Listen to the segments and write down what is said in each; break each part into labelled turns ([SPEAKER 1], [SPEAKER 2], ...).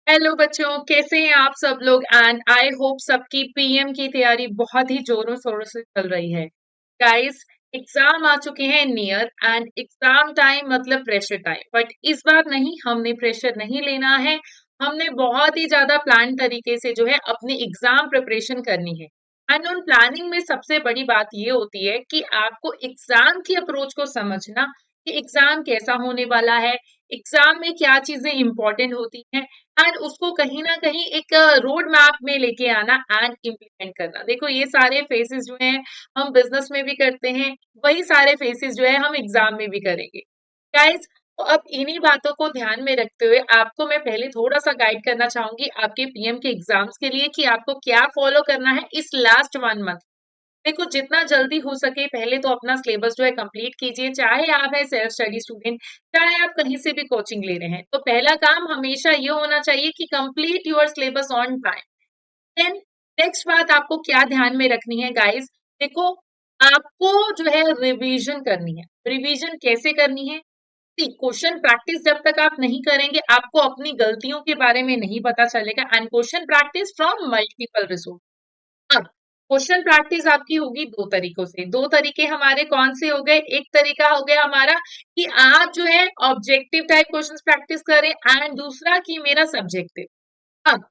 [SPEAKER 1] Hello बच्चों, कैसे हैं आप सब लोग। एंड आई होप सबकी पीएम की तैयारी बहुत ही जोरों शोरों से चल रही है। गाइस, एग्जाम आ चुके हैं नियर एंड एग्जाम टाइम मतलब प्रेशर टाइम। बट इस बार नहीं, हमने प्रेशर नहीं लेना है। हमने बहुत ही ज्यादा प्लान तरीके से जो है अपनी एग्जाम प्रिपरेशन करनी है। एंड उन प्लानिंग में सबसे बड़ी बात ये होती है कि आपको एग्जाम की अप्रोच को समझना कि एग्जाम कैसा होने वाला है, एग्जाम में क्या चीजें इंपॉर्टेंट होती हैं, एंड उसको कहीं ना कहीं एक रोड मैप में लेके आना एंड इम्प्लीमेंट करना। देखो, ये सारे फेसेस जो हैं हम बिजनेस में भी करते हैं, वही सारे फेसेस जो है हम एग्जाम में भी करेंगे। गाइस, तो अब इन्हीं बातों को ध्यान में रखते हुए आपको मैं पहले थोड़ा सा गाइड करना चाहूंगी आपके पीएम के एग्जाम्स के लिए कि आपको क्या फॉलो करना है इस लास्ट 1 मंथ। देखो, जितना जल्दी हो सके पहले तो अपना सिलेबस जो है कंप्लीट कीजिए, चाहे आप है सेल्फ स्टडी स्टूडेंट, चाहे आप कहीं से भी कोचिंग ले रहे हैं। तो पहला काम हमेशा ये होना चाहिए कि complete your syllabus on time. Then next बात आपको क्या ध्यान में रखनी है गाइस। देखो, आपको जो है रिवीजन करनी है। रिवीजन कैसे करनी है? क्वेश्चन प्रैक्टिस जब तक आप नहीं करेंगे आपको अपनी गलतियों के बारे में नहीं पता चलेगा। And question practice from multiple resource. अब क्वेश्चन प्रैक्टिस आपकी होगी दो तरीकों से। दो तरीके हमारे कौन से हो गए? एक तरीका हो गया हमारा कि आप जो है ऑब्जेक्टिव टाइप क्वेश्चंस प्रैक्टिस करें, एंड दूसरा कि मेरा सब्जेक्टिव। अब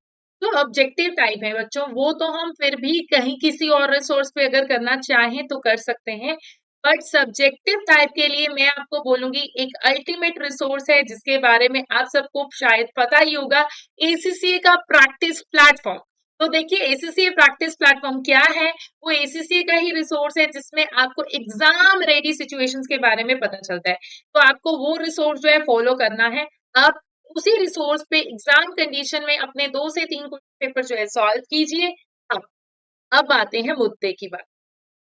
[SPEAKER 1] जो ऑब्जेक्टिव टाइप है बच्चों, वो तो हम फिर भी कहीं किसी और रिसोर्स पे अगर करना चाहें तो कर सकते हैं। बट सब्जेक्टिव टाइप के लिए मैं आपको बोलूंगी एक अल्टीमेट रिसोर्स है जिसके बारे में आप सबको शायद पता ही होगा, एसीसीए का प्रैक्टिस प्लेटफॉर्म। तो देखिए, एसीसीए प्रैक्टिस प्लेटफॉर्म क्या है? वो एसीसीए का ही रिसोर्स है जिसमें आपको एग्जाम रेडी सिचुएशंस के बारे में पता चलता है। तो आपको वो रिसोर्स जो है फॉलो करना है। आप उसी रिसोर्स पे एग्जाम कंडीशन में अपने 2 से 3 क्वेश्चन पेपर जो है सॉल्व कीजिए। अब अब आते हैं मुद्दे की बात।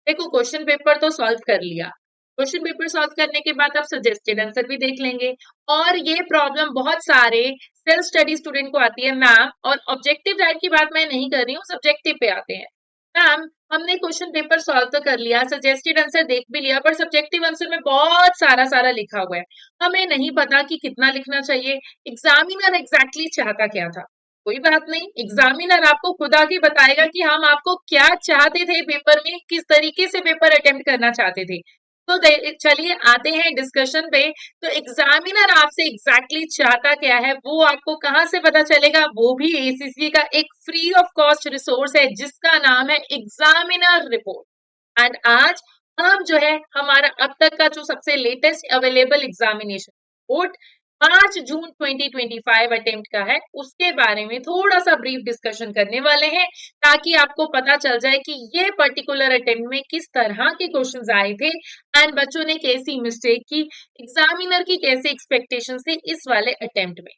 [SPEAKER 1] देखो, क्वेश्चन पेपर तो सॉल्व कर लिया। क्वेश्चन पेपर सॉल्व करने के बाद आप सजेस्टेड आंसर भी देख लेंगे। और ये प्रॉब्लम बहुत सारे सेल्फ स्टडी स्टूडेंट को आती है मैम, और ऑब्जेक्टिव टाइप की बात मैं नहीं कर रही हूँ, सब्जेक्टिव पे आते हैं। मैम, हमने क्वेश्चन पेपर सॉल्व तो कर लिया, सजेस्टेड आंसर देख भी लिया, पर सब्जेक्टिव आंसर में बहुत सारा सारा लिखा हुआ है, हमें नहीं पता कि कितना लिखना चाहिए। एग्जामिनर एग्जैक्टली चाहता क्या था? कोई बात नहीं, एग्जामिनर आपको खुद आके बताएगा कि हम आपको क्या चाहते थे पेपर में, किस तरीके से पेपर अटेम्प्ट करना चाहते थे। तो चलिए आते हैं डिस्कशन पे। तो एग्जामिनर आपसे एग्जैक्टली चाहता क्या है वो आपको कहाँ से पता चलेगा? वो भी एसीसी का एक फ्री ऑफ कॉस्ट रिसोर्स है जिसका नाम है एग्जामिनर रिपोर्ट। एंड आज हम जो है हमारा अब तक का जो सबसे लेटेस्ट अवेलेबल एग्जामिनेशन रिपोर्ट 5 जून 2025 अटेम्प्ट का है, उसके बारे में थोड़ा सा ब्रीफ डिस्कशन करने वाले हैं, ताकि आपको पता चल जाए कि ये पर्टिकुलर अटेम्प्ट में किस तरह के क्वेश्चंस आए थे एंड बच्चों ने कैसी मिस्टेक की, एग्जामिनर की कैसे एक्सपेक्टेशन थी इस वाले अटेम्प्ट में।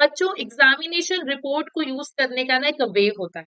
[SPEAKER 1] बच्चों, एग्जामिनेशन रिपोर्ट को यूज करने का ना एक वे होता है।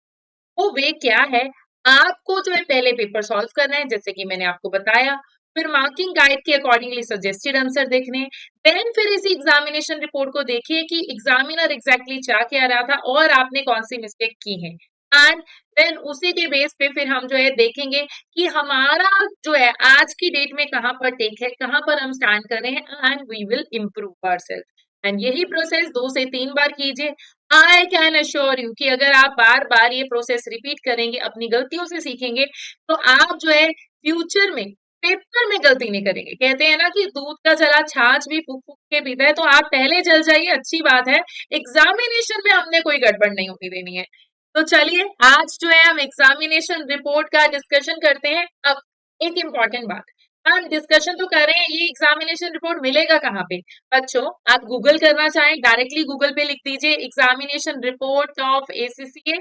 [SPEAKER 1] वो वे क्या है? आपको जो है पहले पेपर सॉल्व करना है जैसे कि मैंने आपको बताया, फिर मार्किंग गाइड के अकॉर्डिंगली सजेस्टेड आंसर देखने, देन फिर इसी एग्जामिनेशन रिपोर्ट को देखिए कि एग्जामिनर एग्जैक्टली चाह क्या रहा था और आपने कौन सी मिस्टेक की है। एंड देन उसी के बेस पे फिर हम जो है देखेंगे कि हमारा जो है आज की डेट में कहाँ पर टेक है, कहाँ पर हम स्टैंड कर रहे हैं, and we will improve ourselves. And यही प्रोसेस 2 से 3 बार कीजिए। आई कैन अश्योर यू कि अगर आप बार बार ये प्रोसेस रिपीट करेंगे, अपनी गलतियों से सीखेंगे, तो आप जो है फ्यूचर में पेपर में गलती नहीं करेंगे। कहते हैं ना कि दूध का जला छाछ भी फूक फूक के पीता है, तो आप पहले जल जाइए, अच्छी बात है। एग्जामिनेशन में हमने कोई गड़बड़ नहीं होने देनी है। तो चलिए आज जो है हम एग्जामिनेशन रिपोर्ट का डिस्कशन करते हैं। अब एक इम्पॉर्टेंट बात, हम डिस्कशन तो कर रहे हैं, ये एग्जामिनेशन रिपोर्ट मिलेगा कहाँ पे? बच्चों, आप गूगल करना चाहें डायरेक्टली गूगल पे लिख दीजिए एग्जामिनेशन रिपोर्ट ऑफ एसीसीए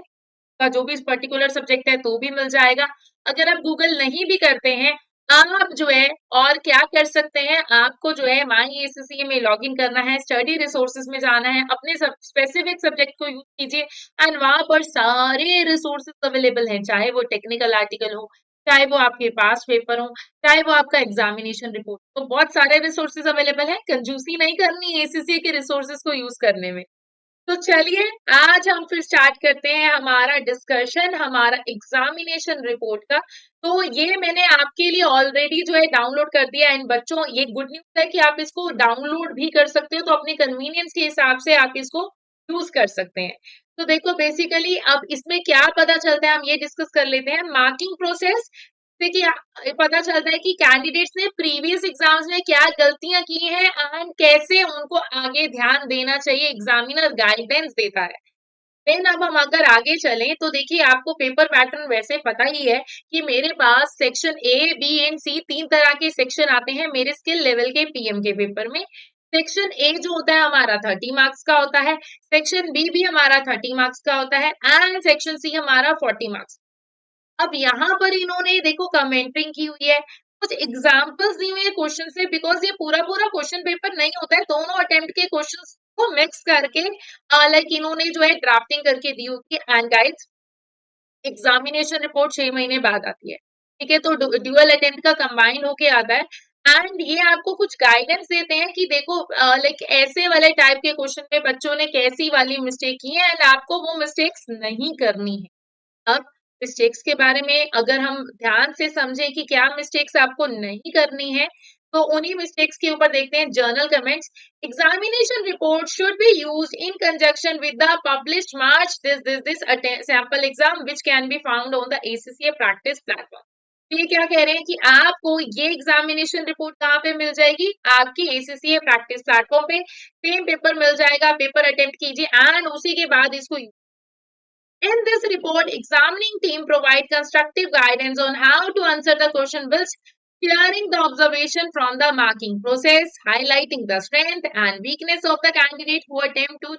[SPEAKER 1] का जो भी पर्टिकुलर सब्जेक्ट है तो भी मिल जाएगा। अगर आप गूगल नहीं भी करते हैं, आप जो है और क्या कर सकते हैं, आपको जो है माई एसीसी में लॉग इन करना है, स्टडी रिसोर्सेज में जाना है, अपने स्पेसिफिक सब्जेक्ट को यूज कीजिए, एंड वहां पर सारे रिसोर्सेज अवेलेबल हैं, चाहे वो टेक्निकल आर्टिकल हो, चाहे वो आपके पास पेपर हो, चाहे वो आपका एग्जामिनेशन रिपोर्ट। तो बहुत सारे रिसोर्सेज अवेलेबल है, कंजूसी नहीं करनी एसीसी के रिसोर्सेज को यूज करने में। तो चलिए आज हम फिर स्टार्ट करते हैं हमारा डिस्कशन हमारा एग्जामिनेशन रिपोर्ट का। तो ये मैंने आपके लिए ऑलरेडी जो है डाउनलोड कर दिया। एंड बच्चों, ये गुड न्यूज है कि आप इसको डाउनलोड भी कर सकते हो, तो अपने कन्वीनियंस के हिसाब से आप इसको यूज कर सकते हैं। तो देखो बेसिकली अब इसमें क्या पता चलता है, हम ये डिस्कस कर लेते हैं। मार्किंग प्रोसेस से कि पता चलता है कि कैंडिडेट्स ने प्रीवियस एग्जाम्स में क्या गलतियां की हैं एंड कैसे उनको आगे ध्यान देना चाहिए, एग्जामिनर गाइडेंस देता है। देन अब हम अगर आगे चलें तो देखिए आपको पेपर पैटर्न वैसे पता ही है कि मेरे पास सेक्शन ए बी एंड सी तीन तरह के सेक्शन आते हैं मेरे स्किल लेवल के पीएम के पेपर में। सेक्शन ए जो होता है हमारा 30 मार्क्स का होता है, सेक्शन बी भी हमारा 30 मार्क्स का होता है एंड सेक्शन सी हमारा 40 मार्क्स। अब यहाँ पर इन्होंने देखो कमेंटिंग की हुई है, कुछ एग्जाम्पल्स दी हुई है क्वेश्चन से, बिकॉज ये पूरा पूरा क्वेश्चन पेपर नहीं होता है, दोनों अटेम्प्ट के क्वेश्चंस को मिक्स करके लाइक इन्होंने जो है ड्राफ्टिंग करके दी होगी। एंड गाइस एग्जामिनेशन रिपोर्ट 6 महीने बाद आती है, ठीक है, तो ड्यूअल अटेम्प्ट का कंबाइन होके आता है। एंड ये आपको कुछ गाइडेंस देते हैं कि देखो लाइक ऐसे वाले टाइप के क्वेश्चन में बच्चों ने कैसी वाली मिस्टेक की है एंड आपको वो मिस्टेक्स नहीं करनी है। अब मिस्टेक्स के बारे में अगर हम ध्यान से समझें कि क्या मिस्टेक्स आपको नहीं करनी है, तो उन्हीं मिस्टेक्स के ऊपर देखते हैं journal comments. Examination report should be used in conjunction with the published March this sample exam which can be found on the ACCA practice platform. ये क्या कह रहे हैं कि आपको ये एग्जामिनेशन रिपोर्ट कहाँ पे मिल जाएगी, आपकी एसीसीए प्रैक्टिस प्लेटफॉर्म पे सेम पेपर मिल जाएगा, पेपर अटेम्प्ट कीजिए एंड उसी के बाद इसको। In this report, examining team provide constructive guidance on how to answer the question whilst clearing the observation from the marking process, highlighting the strength and weakness of the candidate who attempt to।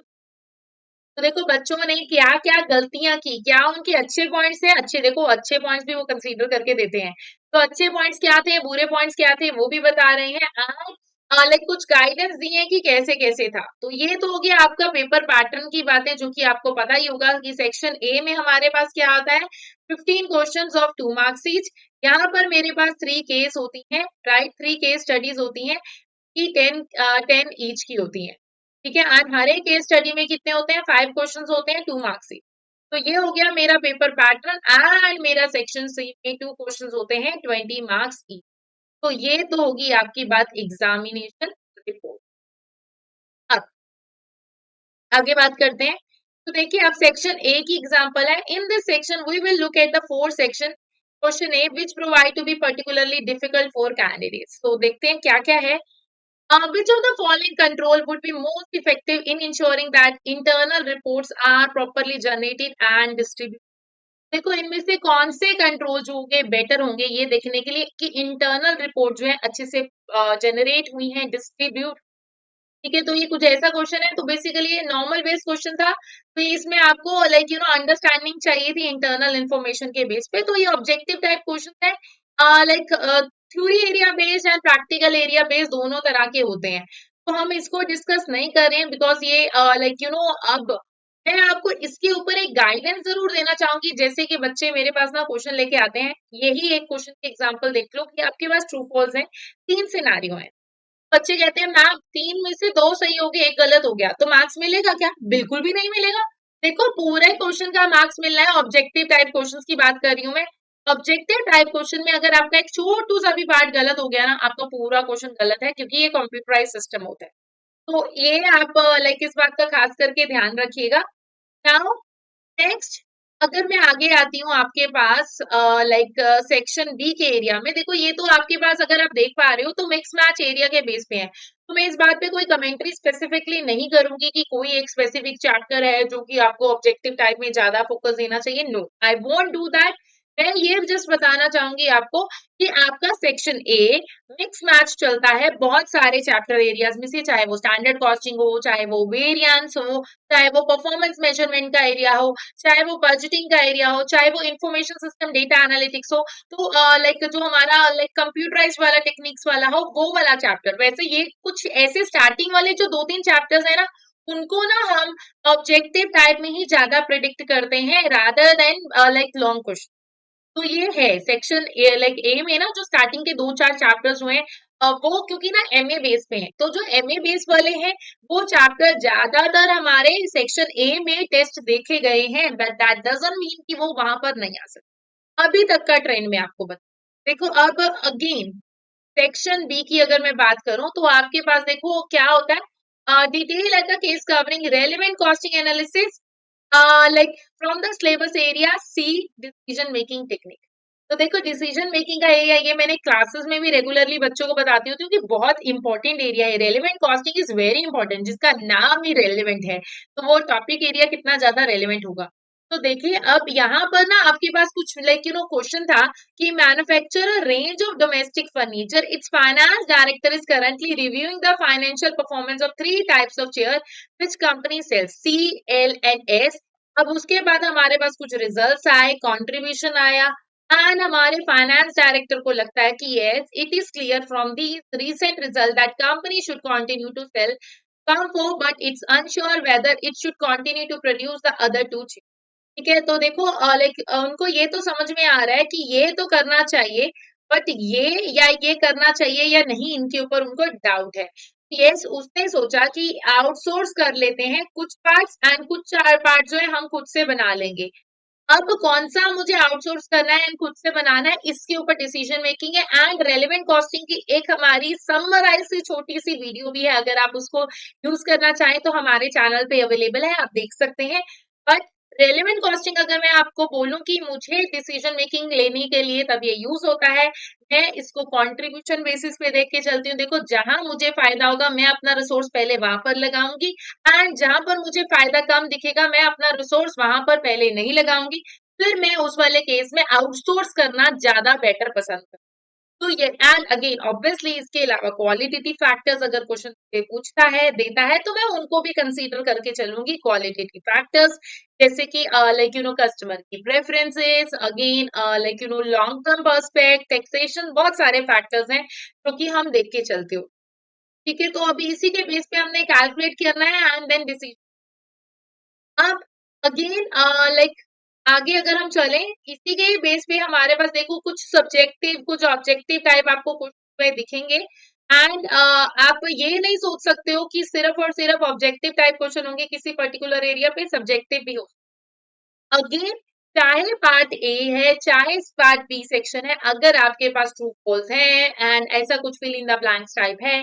[SPEAKER 1] तो देखो बच्चों ने क्या क्या गलतियां की, क्या उनके अच्छे पॉइंट्स थे, अच्छे देखो अच्छे पॉइंट्स भी वो कंसीडर करके देते हैं, तो अच्छे पॉइंट्स क्या थे, बुरे पॉइंट्स क्या थे, वो भी बता रहे हैं। लाइक कुछ गाइडेंस दिए हैं कि कैसे कैसे था। तो ये तो हो गया आपका पेपर पैटर्न की बातें, जो कि आपको पता ही होगा कि सेक्शन ए में हमारे पास क्या आता है, 15 क्वेश्चंस ऑफ 2 मार्क्स ईच। यहाँ पर मेरे पास 3 केस होती हैं, राइट, 3 केस स्टडीज होती हैं कि 10 ईच की होती हैं, ठीक है। और हर एक केस स्टडी में कितने होते हैं, 5 क्वेश्चंस होते हैं 2 मार्क्स से। तो ये हो गया मेरा पेपर पैटर्न एंड मेरा सेक्शन सी में 2 क्वेश्चंस होते हैं 20 मार्क्स की। तो ये तो होगी आपकी बात एग्जामिनेशन रिपोर्ट। अब आगे बात करते हैं। तो देखिए अब सेक्शन ए की एग्जांपल है। In this section we will look at the 4 section question A which provide to be particularly difficult for candidates. तो देखते हैं क्या क्या है। Which of the following control would be most effective in ensuring that internal reports are properly generated and distributed? देखो इनमें से कौन से कंट्रोल जो होंगे बेटर होंगे ये देखने के लिए कि इंटरनल रिपोर्ट जो है अच्छे से जनरेट हुई है, डिस्ट्रीब्यूट, ठीक है। तो ये कुछ ऐसा क्वेश्चन है, तो बेसिकली ये नॉर्मल बेस्ड क्वेश्चन था, तो इसमें आपको लाइक अंडरस्टैंडिंग चाहिए थी इंटरनल इन्फॉर्मेशन के बेस पे। तो ये ऑब्जेक्टिव टाइप क्वेश्चन है, like theory area based and practical area based दोनों तरह के होते हैं। तो हम इसको डिस्कस नहीं कर रहे हैं बिकॉज ये लाइक अब मैं आपको इसके ऊपर एक गाइडेंस जरूर देना चाहूंगी। जैसे कि बच्चे मेरे पास ना क्वेश्चन लेके आते हैं, यही एक क्वेश्चन की एग्जांपल देख लो कि आपके पास ट्रू फॉल्स है, 3 सिनेरियो है। बच्चे कहते हैं मैम 3 में से 2 सही हो गए, एक गलत हो गया, तो मार्क्स मिलेगा क्या? बिल्कुल भी नहीं मिलेगा। देखो पूरे क्वेश्चन का मार्क्स मिलना है, ऑब्जेक्टिव टाइप क्वेश्चंस की बात कर रही हूँ मैं। ऑब्जेक्टिव टाइप क्वेश्चन में अगर आपका एक छोटू सा भी पार्ट गलत हो गया ना, आपका पूरा क्वेश्चन गलत है, क्योंकि ये कंप्यूटराइज सिस्टम होता है। तो ये आप लाइक इस बात का खास करके ध्यान रखिएगा। नाउ नेक्स्ट, अगर मैं आगे आती हूँ आपके पास लाइक सेक्शन बी के एरिया में, देखो ये तो आपके पास अगर आप देख पा रहे हो तो मिक्स मैच एरिया के बेस पे है। तो मैं इस बात पे कोई कमेंट्री स्पेसिफिकली नहीं करूंगी कि कोई एक स्पेसिफिक चैप्टर है जो कि आपको ऑब्जेक्टिव टाइप में ज्यादा फोकस देना चाहिए। No, I won't do that. मैं ये जस्ट बताना चाहूंगी आपको कि आपका सेक्शन ए मिक्स मैच चलता है बहुत सारे चैप्टर एरियाज में से, चाहे वो स्टैंडर्ड कॉस्टिंग हो, चाहे वो वेरिएंस हो, चाहे वो परफॉर्मेंस मेजरमेंट का एरिया हो, चाहे वो बजटिंग का एरिया हो, चाहे वो इंफॉर्मेशन सिस्टम डेटा एनालिटिक्स हो। तो लाइक जो हमारा लाइक कंप्यूटराइज वाला टेक्निक्स वाला हो वो वाला चैप्टर। वैसे ये कुछ ऐसे स्टार्टिंग वाले जो 2-3 चैप्टर्स है ना, उनको ना हम ऑब्जेक्टिव टाइप में ही ज्यादा प्रिडिक्ट करते हैं rather than like long question. तो ये है सेक्शन ए, लाइक ए में ना जो स्टार्टिंग के 2-4 चैप्टर्स हुए हैं, वो क्योंकि ना एमए बेस पे हैं, तो जो एमए बेस वाले हैं वो चैप्टर ज्यादातर हमारे सेक्शन ए में टेस्ट देखे गए हैं, बट दैट डजंट मीन कि वो वहां पर नहीं आ सकते। अभी तक का ट्रेंड में आपको बता। देखो अब अगेन सेक्शन बी की अगर मैं बात करूं तो आपके पास देखो क्या होता है, detail at the case covering relevant costing analysis like from the syllabus area C decision making technique। तो देखो डिसीजन मेकिंग का एरिया ये मैंने क्लासेस में भी रेगुलरली बच्चों को बताती हूँ क्योंकि बहुत इंपॉर्टेंट एरिया है। Relevant costing is very important, जिसका नाम ही रेलेवेंट है तो वो टॉपिक एरिया कितना ज्यादा रेलेवेंट होगा। तो देखिए अब यहाँ पर ना आपके पास कुछ लाइक क्वेश्चन था कि manufacturer range of domestic furniture, its finance director is currently reviewing the financial performance of three types of chair which company sells C L and S. अब उसके बाद हमारे पास कुछ रिजल्ट्स आए, कंट्रीब्यूशन आया एंड हमारे फाइनेंस डायरेक्टर को लगता है कि yes it is clear from the recent result that company should continue to sell Comfort but it's unsure whether it should continue to produce the other two chips। ठीक है, तो देखो like उनको ये तो समझ में आ रहा है कि ये तो करना चाहिए बट ये करना चाहिए या नहीं, इनके ऊपर उनको डाउट है। यस उसने सोचा कि आउटसोर्स कर लेते हैं कुछ पार्ट्स एंड कुछ चार पार्ट जो है हम खुद से बना लेंगे। अब कौन सा मुझे आउटसोर्स करना है एंड खुद से बनाना है इसके ऊपर डिसीजन मेकिंग है। एंड रेलेवेंट कॉस्टिंग की एक हमारी समराइज सी छोटी सी वीडियो भी है, अगर आप उसको यूज करना चाहें तो हमारे चैनल पे अवेलेबल है, आप देख सकते हैं। बट रेलेवेंट कॉस्टिंग अगर मैं आपको बोलूं कि मुझे डिसीजन मेकिंग लेने के लिए तब ये यूज होता है, मैं इसको कंट्रीब्यूशन बेसिस पे देख के चलती हूँ। देखो जहां मुझे फायदा होगा मैं अपना रिसोर्स पहले वहां पर लगाऊंगी एंड जहां पर मुझे फायदा कम दिखेगा मैं अपना रिसोर्स वहां पर पहले नहीं लगाऊंगी, फिर मैं उस वाले केस में आउटसोर्स करना ज्यादा बेटर पसंद करूँ। तो ये एंड अगेन ऑब्वियसली इसके अलावा क्वालिटेटिव फैक्टर्स अगर क्वेश्चन पूछता है देता है तो मैं उनको भी कंसीडर करके चलूंगी। क्वालिटेटिव फैक्टर्स जैसे कि लाइक कस्टमर की preferences, again like long term perspect, taxation, बहुत सारे फैक्टर्स हैं जो कि हम देख के चलते हो। ठीक है, तो अभी इसी के बेस पे हमने कैलकुलेट करना है एंड देन डिसीजन। अब अगेन लाइक आगे अगर हम चलें इसी के बेस पे हमारे पास देखो कुछ सब्जेक्टिव कुछ ऑब्जेक्टिव टाइप आपको क्वेश्चन में दिखेंगे एंड आप ये नहीं सोच सकते हो कि सिर्फ और सिर्फ ऑब्जेक्टिव टाइप क्वेश्चन होंगे, किसी पर्टिकुलर एरिया पे सब्जेक्टिव भी हो। अगेन चाहे पार्ट ए है चाहे पार्ट बी सेक्शन है, अगर आपके पास ट्रू फॉल्स है एंड ऐसा कुछ fill in the blanks type है,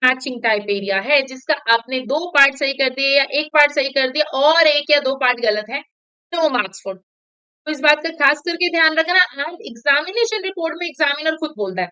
[SPEAKER 1] मैचिंग टाइप एरिया है जिसका आपने दो पार्ट सही कर दिए या एक पार्ट सही कर दिया और एक या दो पार्ट गलत है, नो मार्क्स फॉर। तो इस बात का खास करके ध्यान रखना। एंड एग्जामिनेशन रिपोर्ट में एग्जामिनर खुद बोलता है,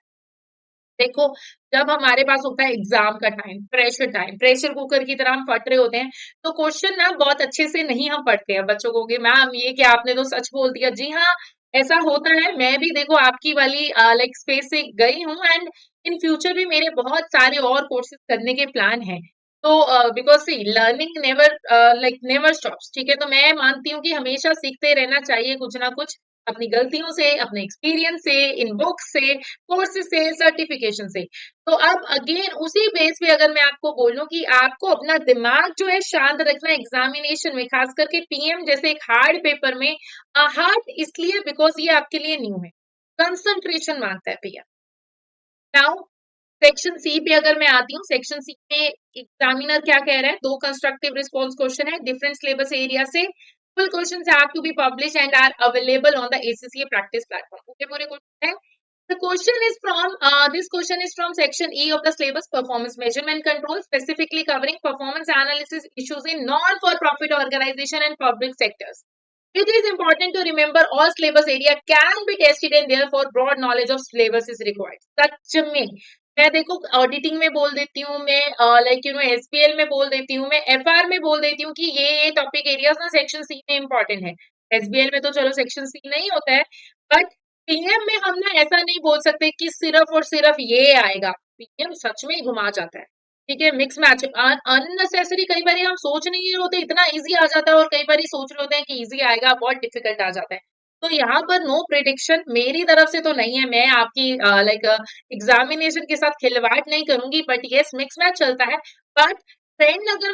[SPEAKER 1] देखो जब हमारे पास होता है एग्जाम का टाइम, प्रेशर कुकर की तरह हम फट रहे होते हैं तो क्वेश्चन ना बहुत अच्छे से नहीं हम पढ़ते हैं। बच्चों को कि मैम ये क्या आपने तो सच बोल दिया। जी हाँ, ऐसा होता है। मैं भी देखो आपकी वाली लाइक स्पेस से गई हूँ एंड इन फ्यूचर भी मेरे बहुत सारे और कोर्सेज करने के प्लान हैं। तो because see learning never like never stops. ठीक है, तो मैं मानती हूँ कि हमेशा सीखते रहना चाहिए कुछ ना कुछ, अपनी गलतियों से, अपने एक्सपीरियंस से, इन बुक्स से, कोर्सेज से, सर्टिफिकेशन से। तो अब अगेन उसी बेस पे अगर मैं आपको बोलूं कि आपको अपना दिमाग जो है शांत रखना एग्जामिनेशन में, खास करके पीएम जैसे एक हार्ड पेपर में। हार्ड इसलिए बिकॉज ये आपके लिए न्यू है, कंसंट्रेशन मांगता है पीएम। नाउ सेक्शन सी पे अगर मैं आती हूँ, सेक्शन सी में एग्जामिनर क्या कह रहा है, दो कंस्ट्रक्टिव रिस्पॉन्स क्वेश्चन है डिफरेंट सिलेबस एरिया से। Full questions have to be published and are available on the ACCA practice platform. पूरे पूरे क्वेश्चन है। The question is from this question is from section E of the syllabus performance measurement control, specifically covering performance analysis issues in non-for-profit organization and public sectors. It is important to remember all syllabus area can be tested and therefore broad knowledge of syllabus is required. सच में मैं देखो auditing में बोल देती हूँ, मैं like SPL में बोल देती हूँ, मैं एफआर में बोल देती हूँ कि ये टॉपिक एरियाज ना सेक्शन सी में इंपॉर्टेंट है। एसबीएल में तो चलो सेक्शन सी नहीं होता है, बट पीएम में हम ना ऐसा नहीं बोल सकते कि सिर्फ और सिर्फ ये आएगा। पीएम सच में घुमा जाता है। ठीक है, मिक्स मैच अननेसेसरी कई बार हम सोच नहीं होते इतना इजी आ जाता है और कई बार सोच रहे होते हैं कि इजी आएगा, बहुत डिफिकल्ट आ जाता है। तो यहाँ पर नो प्रिडिक्शन मेरी तरफ से तो नहीं है, मैं आपकी लाइक एग्जामिनेशन के साथ खिलवाड़ नहीं करूंगी, बट यस मिक्स मैच चलता है। बट ट्रेंड अगर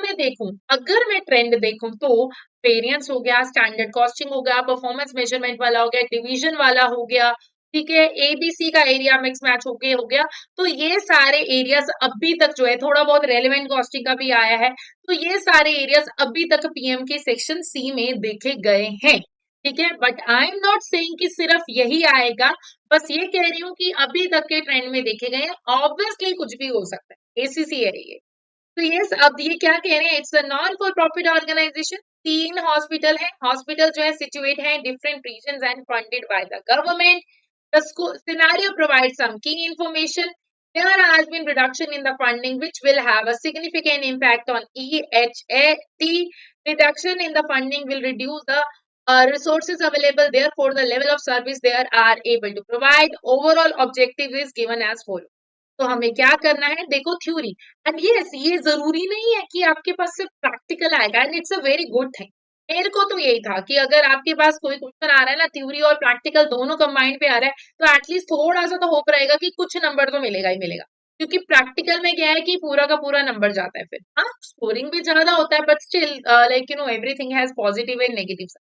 [SPEAKER 1] मैं ट्रेंड देखूं तो वेरिएंस हो गया, स्टैंडर्ड कॉस्टिंग हो गया, परफॉर्मेंस मेजरमेंट वाला हो गया, डिवीजन वाला हो गया, ठीक है, एबीसी का एरिया मिक्स मैच हो गया। तो ये सारे एरियाज अभी तक जो है, थोड़ा बहुत रेलेवेंट कॉस्टिंग का भी आया है, तो ये सारे एरियाज अभी तक पीएम के सेक्शन सी में देखे गए हैं। ठीक है, but I am not saying कि सिर्फ यही आएगा, बस ये कह रही हूँ कि अभी तक के ट्रेंड में देखे गए हैं। ऑब्वियसली कुछ भी हो सकता है, एसीसी है ये। तो यस, अब ये क्या कह रहे हैं, it's a non for profit organisation. 3 hospital है, हॉस्पिटल जो है सिचुएट है in different region and funded by the government. The scenario provides some key information. There has been reduction in the funding which will have a significant impact on EHAT. Reduction in the funding will reduce the resources available, therefore the level of service they are able to provide. Overall objective is given as follows. तो हमें क्या करना है, देखो theory and yes, ये जरूरी नहीं है कि आपके पास सिर्फ प्रैक्टिकल आएगा, and it's a very good thing. मेरे को तो यही था कि अगर आपके पास कोई क्वेश्चन आ रहा है ना, थ्योरी और प्रैक्टिकल दोनों कंबाइंड पे आ रहा है, तो एटलीस्ट थोड़ा सा तो होप रहेगा कि कुछ नंबर तो मिलेगा ही मिलेगा। क्योंकि प्रैक्टिकल में क्या है कि पूरा का पूरा नंबर जाता है, फिर हाँ स्कोरिंग भी ज्यादा होता है, but still like everything has positive and negative.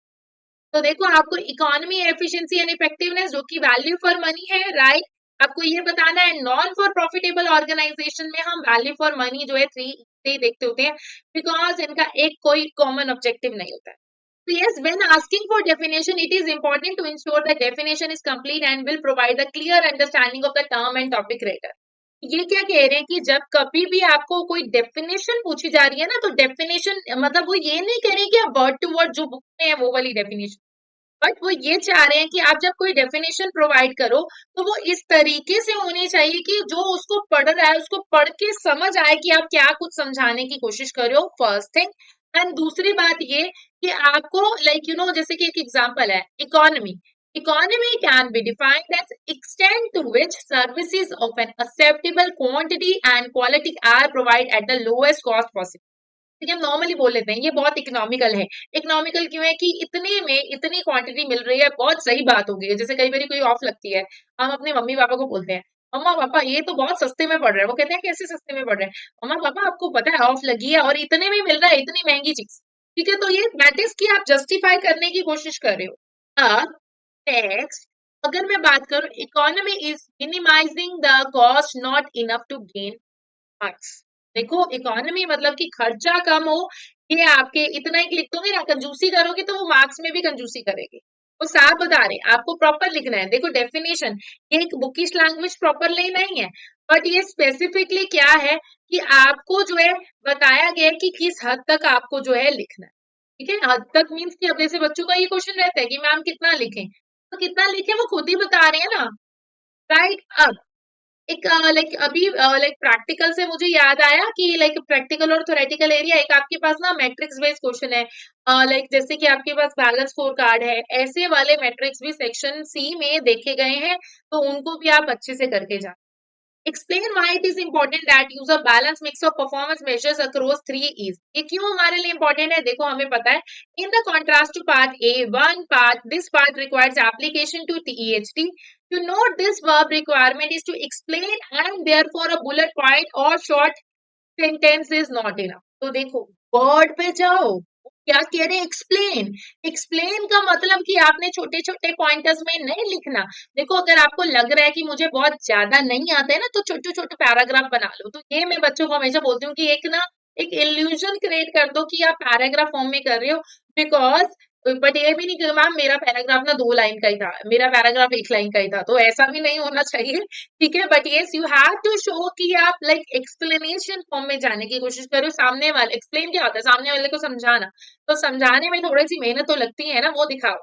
[SPEAKER 1] तो देखो आपको इकोनॉमी, एफिशिएंसी एंड इफेक्टिवनेस जो कि वैल्यू फॉर मनी है, राइट, आपको ये बताना है। नॉन फॉर प्रॉफिटेबल ऑर्गेनाइजेशन में हम वैल्यू फॉर मनी जो है 3 से देखते होते हैं, बिकॉज इनका एक कोई कॉमन ऑब्जेक्टिव नहीं होता है। So yes, when asking for definition, it is important to ensure that definition is complete and will provide a clear understanding of the term and topic later. ये क्या कह रहे हैं कि जब कभी भी आपको कोई डेफिनेशन पूछी जा रही है ना, तो डेफिनेशन मतलब वो ये नहीं कह रहे कि आप वर्ड टू वर्ड जो बुक में है वो वाली डेफिनेशन, बट वो ये चाह रहे हैं कि आप जब कोई डेफिनेशन प्रोवाइड करो तो वो इस तरीके से होनी चाहिए कि जो उसको पढ़ रहा है उसको पढ़ के समझ आए कि आप क्या कुछ समझाने की कोशिश कर रहे हो, फर्स्ट थिंग। एंड दूसरी बात ये कि आपको लाइक जैसे कि एक एग्जांपल है economy. Economy can be defined as extent to which services of an acceptable quantity and quality are provided at the lowest cost possible। ठीक है, हम नॉर्मली बोल लेते हैं ये बहुत इकोनॉमिकल है। इकोनॉमिकल क्यों है कि इतने में इतनी क्वांटिटी मिल रही है, बहुत सही बात हो गई है। जैसे कई बार कोई ऑफ लगती है, हम अपने मम्मी पापा को बोलते हैं, मम्मा पापा ये तो बहुत सस्ते में पड़ रहा है। वो कहते हैं कैसे सस्ते में पड़ रहा है, मम्मा पापा आपको पता है ऑफ लगी है और इतने में मिल रहा है, इतनी महंगी चीज। ठीक है, तो ये दैट इज कि आप जस्टिफाई करने की कोशिश कर रहे हो। अब नेक्स्ट, अगर मैं बात करूं, economy is minimising the cost not enough to gain marks. देखो इकोनॉमी मतलब कि खर्चा कम हो, ये आपके इतना ही लिख दोगे ना, कंजूसी करोगे तो वो मार्क्स में भी कंजूसी करेंगे। वो साफ बता रहे हैं, आपको प्रॉपर लिखना है। देखो डेफिनेशन, ये एक बुकिश लैंग्वेज प्रॉपरली नहीं है, बट ये स्पेसिफिकली क्या है कि आपको जो है बताया गया है कि किस हद तक आपको जो है लिखना है। ठीक है, हद तक मीन्स कि अब जैसे बच्चों का ये क्वेश्चन रहता है कि मैम कितना लिखें, तो कितना लिखें वो खुद ही बता रहे हैं ना, राइट। अब एक लाइक अभी लाइक प्रैक्टिकल से मुझे याद आया कि लाइक प्रैक्टिकल और थ्योरेटिकल एरिया, एक आपके पास ना मैट्रिक्स बेस्ड क्वेश्चन है, लाइक जैसे कि आपके पास बैलेंस स्कोर कार्ड है, ऐसे वाले मैट्रिक्स भी सेक्शन सी में देखे गए हैं, तो उनको भी आप अच्छे से करके जाए। Explain why it is important that use a balanced mix of performance measures across 3 E's। ये क्यों हमारे लिए important है, देखो हमें पता है। In the contrast to part A, one part, this part requires application to TEHT। To note this verb requirement is to explain and therefore a bullet point or short sentence is not enough। तो देखो word पे जाओ, क्या कह रहे हैं, explain. Explain का मतलब कि आपने छोटे छोटे पॉइंटर्स में नहीं लिखना। देखो अगर आपको लग रहा है कि मुझे बहुत ज्यादा नहीं आता है ना, तो छोटे छोटे पैराग्राफ बना लो। तो ये मैं बच्चों को हमेशा बोलती हूँ कि एक ना एक इल्यूजन क्रिएट कर दो कि आप पैराग्राफ फॉर्म में कर रहे हो, बिकॉज बट ये भी नहीं कि मैम मेरा पैराग्राफ ना 2 लाइन का ही था, मेरा पैराग्राफ 1 लाइन का ही था, तो ऐसा भी नहीं होना चाहिए। ठीक है, but yes you have to show कि आप लाइक एक्सप्लेनेशन फॉर्म में जाने की कोशिश करो। सामने वाले एक्सप्लेन क्या होता है, सामने वाले को समझाना, तो समझाने में थोड़ी सी मेहनत तो लगती है ना, वो दिखाओ।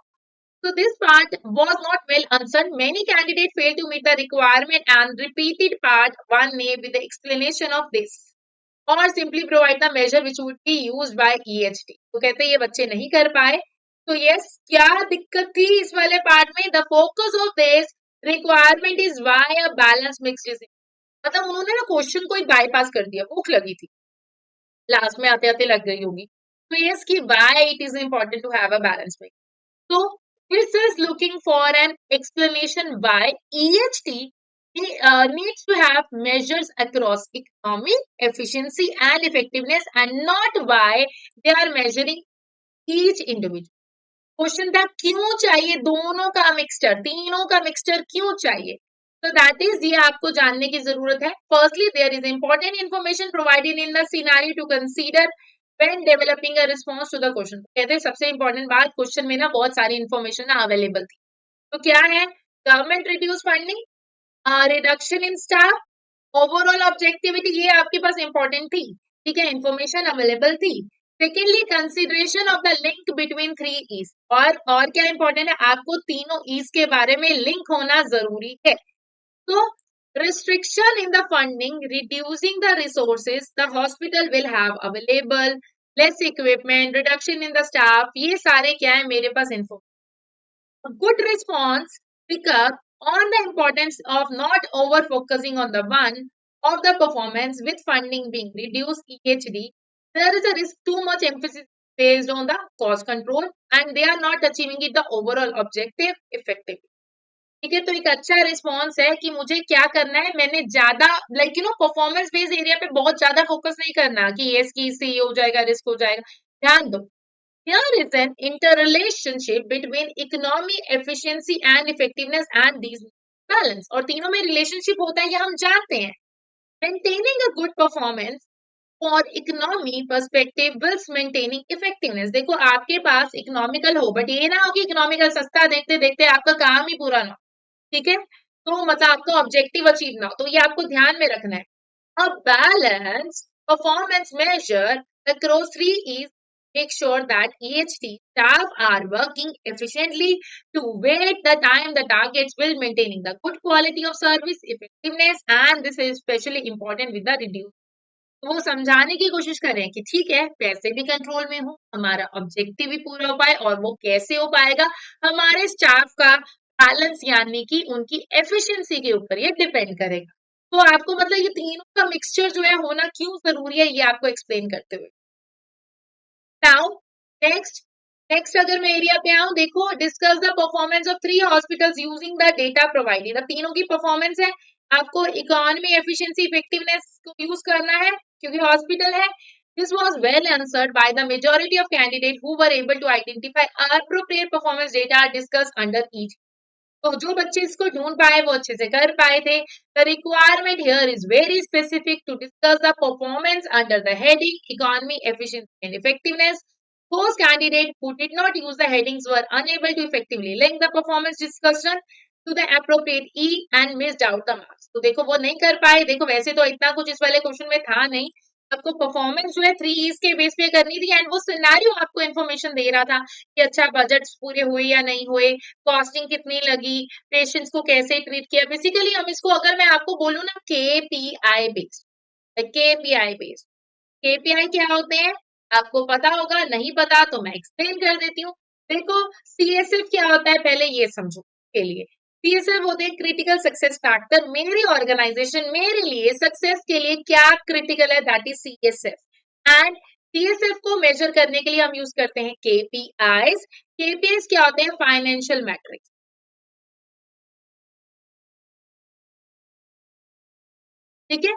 [SPEAKER 1] So this part was not well answered. Many candidates failed to meet the requirement and repeated part 1A with the explanation of this, or simply provide the measure which would be used by EHT। तो कहते हैं ये बच्चे नहीं कर पाए। तो yes, क्या दिक्कत थी इस वाले पार्ट में, the focus of this requirement is why a balance mix decision. मतलब उन्होंने ना क्वेश्चन को ही बाईपास कर दिया, भूख लगी थी, लास्ट में आते आते लग गई होगी। तो यस कि why it is important to have a balance mix. So this is looking for an explanation why EHT needs to have measures across economy, efficiency and effectiveness, and not why they are measuring each individual। Question था क्यों चाहिए दोनों का mixture, तीनों का mixture क्यों चाहिए। तो दैट इज ये आपको जानने की जरूरत है। Firstly there is important information provided in the scenario to consider when developing a response to the question. कहते हैं सबसे इंपॉर्टेंट बात, क्वेश्चन में ना बहुत सारी इंफॉर्मेशन अवेलेबल थी। तो क्या है, government reduce funding, reduction in staff, overall objectivity, ये आपके पास इंपॉर्टेंट थी। ठीक है, इंफॉर्मेशन अवेलेबल थी। Secondly, consideration of the link between three Es, और क्या इंपॉर्टेंट है, आपको तीनों ईज के बारे में लिंक होना जरूरी है। तो restriction in the funding, reducing the resources the hospital will have available, less equipment, reduction in the staff, ये सारे क्या है मेरे पास info. A good response pick up on the importance of not over focusing on the one of the performance with funding being reduced EHD. There is a risk too much emphasis based on the cost control and they are not achieving it the overall objective effectively. ठीक है, तो एक अच्छा response है कि मुझे क्या करना है, मैंने ज्यादा परफॉर्मेंस बेस्ड एरिया पे बहुत ज्यादा फोकस नहीं करना कि ये इसकी सी हो जाएगा, रिस्क हो जाएगा। ध्यान दो, here is an interrelationship between economy, efficiency and effectiveness and these balance, और तीनों में रिलेशनशिप होता है ये हम जानते हैं। maintaining a good performance for economy perspective whilst maintaining effectiveness, देखो आपके पास इकोनॉमिकल हो बट ये ना हो कि इकोनॉमिकल सस्ता देखते देखते आपका काम ही पूरा ना, ठीक है, तो मतलब आपका ऑब्जेक्टिव अचीव ना हो, तो ये आपको ध्यान में रखना है। A balanced performance measure across three is make sure that EHT staff are working efficiently to wait the time the targets will maintaining the good quality of service effectiveness and this is especially important with the reduce, वो समझाने की कोशिश कर रहे हैं कि ठीक है पैसे भी कंट्रोल में हो, हमारा ऑब्जेक्टिव भी पूरा हो पाए, और वो कैसे हो पाएगा, हमारे स्टाफ का बैलेंस यानी कि उनकी एफिशिएंसी के ऊपर ये डिपेंड करेगा। तो आपको मतलब ये तीनों का मिक्सचर जो है होना क्यों जरूरी है ये आपको एक्सप्लेन करते हुए। नाउ नेक्स्ट अगर मैं एरिया पे आऊं, देखो discuss the performance of three hospitals using the data provided, अब तीनों की परफॉर्मेंस है, आपको इकोनॉमी, एफिशिएंसी, इफेक्टिवनेस को यूज करना है क्योंकि हॉस्पिटल है। This was well answered by the majority of candidates who were able to identify appropriate performance data discussed under each. तो जो बच्चे इसको ढूंढ पाए वो अच्छे से कर पाए थे। The requirement here is very specific to discuss the performance under the heading economy, efficiency and effectiveness. Those candidates who did not use the headings were unable to effectively link the performance discussion to the appropriate E and missed out the marks. तो देखो वो नहीं कर पाए, देखो वैसे तो इतना कुछ इस वाले क्वेश्चन में था नहीं, आपको परफॉर्मेंस जो है थ्री ईज के बेस पे करनी थी एंड वो सिनेरियो आपको इन्फॉर्मेशन दे रहा था कि अच्छा बजट्स पूरे हुए या नहीं हुए, कॉस्टिंग कितनी लगी, पेशेंट्स को कैसे ट्रीट किया, बेसिकली हम इसको अगर मैं आपको बोलूं ना KPI based, KPI based, KPI क्या होते हैं आपको पता होगा, नहीं पता तो मैं एक्सप्लेन कर देती हूँ। देखो सीएसएफ क्या होता है पहले ये समझो के लिए, सीएसएफ होते हैं क्रिटिकल सक्सेस फैक्टर, मेरी ऑर्गेनाइजेशन मेरे लिए सक्सेस के लिए क्या क्रिटिकल है, that is CSF and CSF को मेजर करने के लिए हम यूज करते हैं केपीआईज। केपीआईज क्या होते हैं, फाइनेंशियल मैट्रिक्स, ठीक है,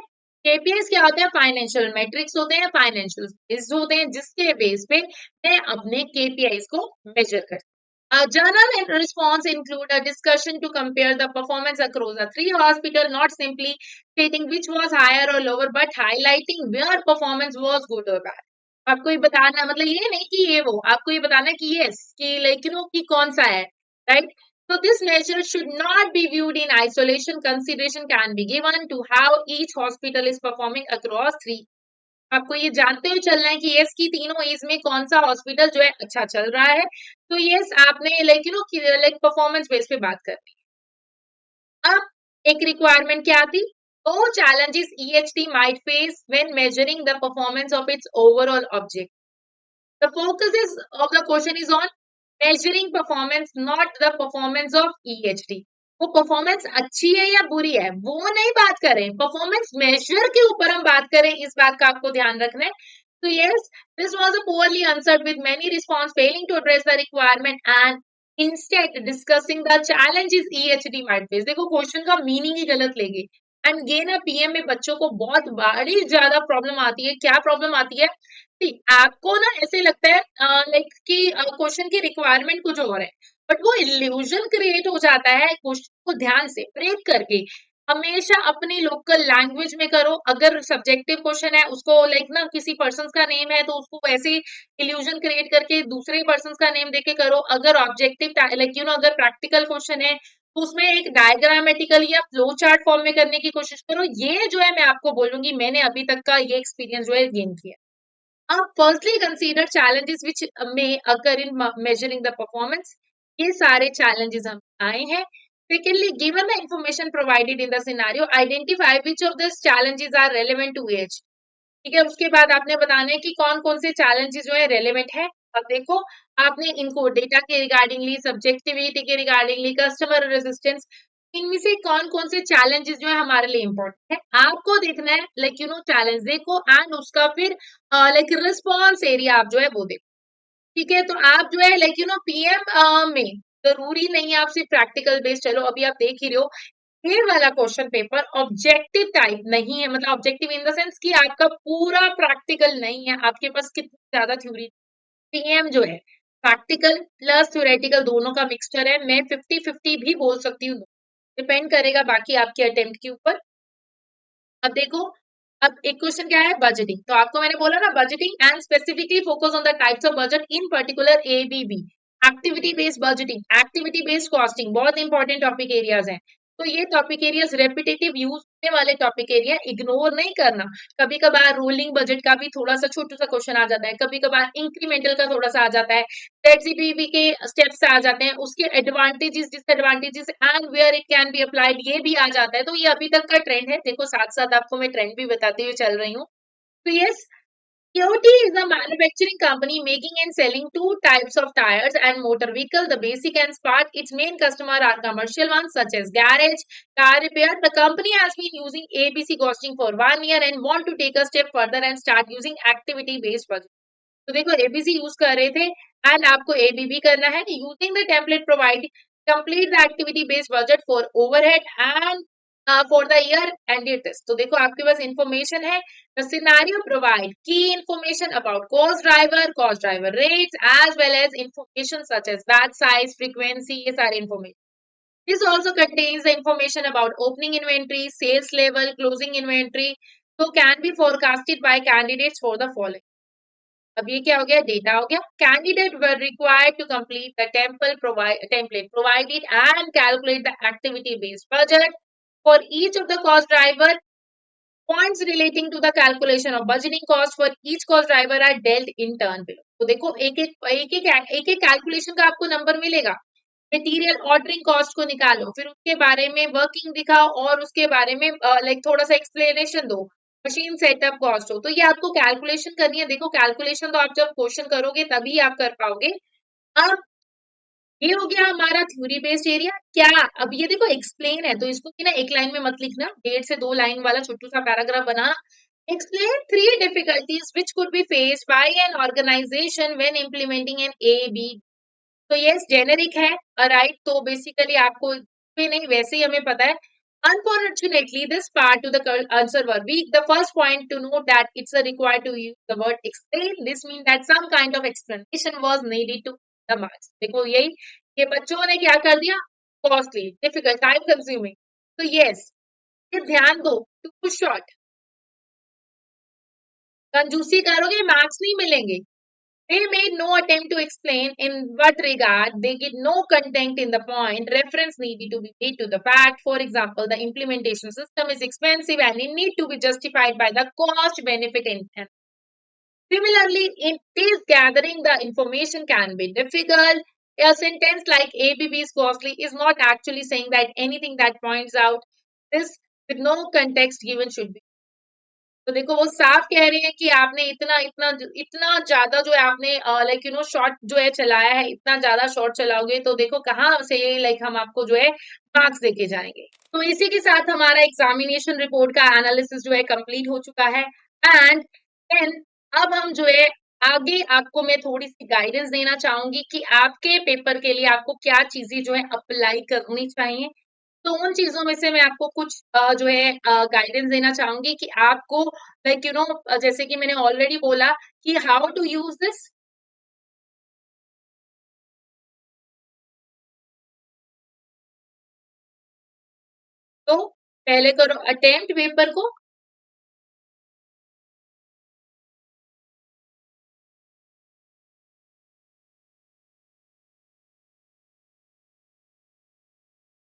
[SPEAKER 1] केपीआईज क्या होते हैं, फाइनेंशियल मैट्रिक्स होते हैं, फाइनेंशियल बेस्ड होते हैं जिसके बेस पे मैं अपने केपीआईज को मेजर करती हूँ। A journal and response include a discussion to compare the performance across the three hospitals, not simply stating which was higher or lower, but highlighting where performance was good or bad. आपको ये बताना मतलब ये नहीं कि ये वो, आपको ये बताना कि यस कि लाइक कि कौन सा है, right. So this measure should not be viewed in isolation. Consideration can be given to how each hospital is performing across three. आपको ये जानते हुए चलना है कि यस की तीनों एज में कौन सा हॉस्पिटल जो है अच्छा चल रहा है, तो यस आपने लाइक परफॉर्मेंस बेस पे बात करनी है। अब एक रिक्वायरमेंट क्या थी, ओ challenges EHT might face when measuring the performance of its overall object. The focus is of the question is on measuring performance, not the performance of EHT. वो परफॉर्मेंस अच्छी है या बुरी है वो नहीं बात करें, परफॉर्मेंस मेजर के ऊपर हम बात करें, इस बात का आपको ध्यान रखना है। So yes, this was a poorly answered with many response failing to address the requirement and instead discussing the challenges EHD might face. देखो क्वेश्चन का मीनिंग ही गलत लेंगे एंड ये ना पीएम में बच्चों को बहुत बड़ी ज्यादा प्रॉब्लम आती है। क्या प्रॉब्लम आती है, आपको ना ऐसे लगता है लाइक कि क्वेश्चन की रिक्वायरमेंट कुछ और है बट वो इल्यूजन क्रिएट हो जाता है। क्वेश्चन को ध्यान से ब्रेक करके हमेशा अपनी लोकल लैंग्वेज में करो, अगर सब्जेक्टिव क्वेश्चन है उसको लाइक ना किसी पर्सन का नेम है तो उसको ऐसे इल्यूजन क्रिएट करके दूसरे पर्सन का नेम देके करो, अगर ऑब्जेक्टिव लाइक अगर प्रैक्टिकल क्वेश्चन है तो उसमें एक डायग्रामेटिकली या फ्लो चार्ट फॉर्म में करने की कोशिश करो। ये जो है मैं आपको बोलूंगी, मैंने अभी तक का ये एक्सपीरियंस जो है गेन किया। firstly consider challenges which may occur in measuring the performance. ये सारे challenges हम आए हैं। Secondly, given the information provided in the scenario, identify which of these challenges are relevant to age. ठीक है, उसके बाद आपने बताना है कि कौन कौन से चैलेंजेस जो है रेलेवेंट है। अब देखो, आपने इनको डेटा के रिगार्डिंगली, सब्जेक्टिविटी के रिगार्डिंगली, कस्टमर रेजिस्टेंस, इनमें से कौन कौन से चैलेंजेस जो है हमारे लिए इंपॉर्टेंट है, आपको देखना है। लाइक चैलेंज देखो एंड उसका फिर लाइक रिस्पॉन्स एरिया आप जो है वो देखो। ठीक है, तो आप जो है लाइक पीएम में जरूरी नहीं है आप सिर्फ प्रैक्टिकल बेस्ड, चलो अभी आप देख ही रहे हो, ये वाला क्वेश्चन पेपर ऑब्जेक्टिव टाइप नहीं है। मतलब ऑब्जेक्टिव इन द सेंस कि आपका पूरा प्रैक्टिकल नहीं है, आपके पास कितनी ज्यादा थ्योरी। पीएम जो है प्रैक्टिकल प्लस थ्योरेटिकल दोनों का मिक्सचर है। मैं 50-50 भी बोल सकती हूँ, डिपेंड करेगा बाकी आपके अटेम्प्ट के ऊपर। अब देखो, अब एक क्वेश्चन क्या है, बजटिंग। तो आपको मैंने बोला ना, budgeting and specifically focus on the types of budget, in particular ABB, activity based budgeting, activity based costing, बहुत इंपॉर्टेंट टॉपिक एरियाज हैं। तो ये टॉपिक एरियाज रेपिटेटिव यूज होने वाले टॉपिक एरिया, इग्नोर नहीं करना। कभी कभार रोलिंग बजट का भी थोड़ा सा छोटा सा क्वेश्चन आ जाता है, कभी कभार इंक्रीमेंटल का थोड़ा सा आ जाता है, ZCPV के स्टेप्स आ जाते हैं, उसके advantages disadvantages and where it can be applied ये भी आ जाता है। तो ये अभी तक का ट्रेंड है। देखो, साथ साथ आपको मैं ट्रेंड भी बताते हुए चल रही हूँ। तो yes, Toyota is a manufacturing company making and selling two types of tires and motor vehicle. The basic and part, its main customer are commercial ones such as garage, car repair. The company has been using ABC costing for 1 year and want to take a step further and start using activity based budget. तो देखो, ABC use कर रहे थे and आपको ABB करना है। Using the template provide, complete the activity based budget for overhead and for the year end test. तो देखो, आपके पास इंफॉर्मेशन है। द सिनेरियो प्रोवाइड की information about cost driver rates as well as information such as batch size, frequency, ये सारे information. This also contains the information about opening inventory, sales level, closing inventory, so can be forecasted by candidates for the following. अब ये क्या हो गया, data हो गया। Candidate were required to complete the template provided and calculate the activity based budget for each of the cost driver. Points relating to the calculation of budgeting cost for each cost driver are dealt in turn below. तो देखो, एक एक calculation का आपको number मिलेगा। Material ordering cost को निकालो, फिर उसके बारे में वर्किंग दिखाओ और उसके बारे में लाइक थोड़ा सा एक्सप्लेनेशन दो। मशीन सेटअप कॉस्ट हो, तो ये आपको कैलकुलेशन करनी है। देखो, कैलकुलेशन तो आप जब क्वेश्चन करोगे तभी आप कर पाओगे। अब ये हो गया हमारा थ्योरी बेस्ड एरिया। क्या, अब ये देखो एक्सप्लेन है, तो इसको भी ना एक लाइन में मत लिखना, 1.5 से 2 लाइन वाला छोटू सा पैराग्राफ बना। Explain 3 difficulties which could be faced by an organisation when implementing an AB। तो यस, जेनेरिक है, राइट। तो बेसिकली आपको भी नहीं, वैसे ही हमें पता है। Unfortunately, this part to the answer were weak. The first point to note that it's required to use the word explain. This means that some kind of explanation was needed to the marks. देखो, यही ये बच्चों ने क्या कर दिया, costly, difficult, time consuming. तो yes, ये ध्यान दो, टू शॉर्ट, कंजूसी करोगे मार्क्स नहीं मिलेंगे। They made no attempt to explain in what regard they get no content in the point. Reference needed to be made to the fact. For example, the implementation system is expensive and it need to be justified by the cost benefit intent. Similarly, in this gathering, the information can be difficult. A sentence like ABB is costly is not actually saying that anything that points out this with no context given should be। तो देखो, वो साफ कह रही है कि आपने इतना इतना इतना ज्यादा जो है आपने लाइक शॉर्ट जो है चलाया है, इतना ज्यादा शॉर्ट चलाओगे तो देखो कहाँ से लाइक हम आपको जो है मार्क्स देके जाएंगे। तो इसी के साथ हमारा एग्जामिनेशन रिपोर्ट का एनालिसिस जो है कंप्लीट हो चुका है। एंड देन अब हम जो है आगे आपको मैं थोड़ी सी गाइडेंस देना चाहूंगी कि आपके पेपर के लिए आपको क्या चीजें जो है अप्लाई करनी चाहिए। तो उन चीजों में से मैं आपको कुछ जो है गाइडेंस देना चाहूंगी कि आपको लाइक जैसे कि मैंने ऑलरेडी बोला कि हाउ टू यूज दिस। तो पहले करो अटेम्प्ट पेपर को।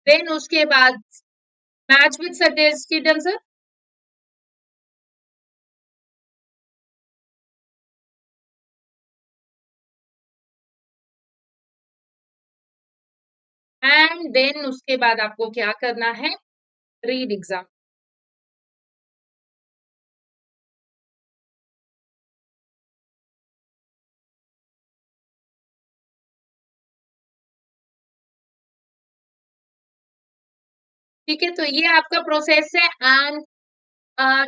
[SPEAKER 1] देन उसके बाद match with suggested answer, and then उसके बाद आपको क्या करना है, रीड एग्जाम। ठीक है, तो ये आपका प्रोसेस है, एंड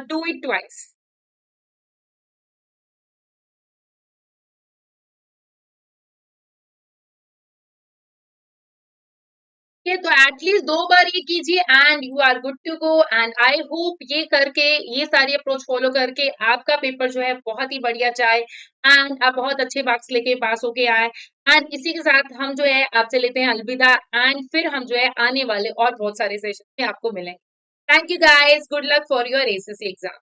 [SPEAKER 1] डू इट ट्वाइस। ये तो एटलीस्ट 2 बार ये कीजिए and you are good to go, and I hope ये करके, ये सारी अप्रोच फॉलो करके आपका पेपर जो है बहुत ही बढ़िया जाए, एंड आप बहुत अच्छे मार्क्स लेके पास होके आए। एंड इसी के साथ हम जो है आपसे लेते हैं अलविदा, एंड फिर हम जो है आने वाले और बहुत सारे सेशन में आपको मिलेंगे। Thank you guys, good luck for your SSC exam.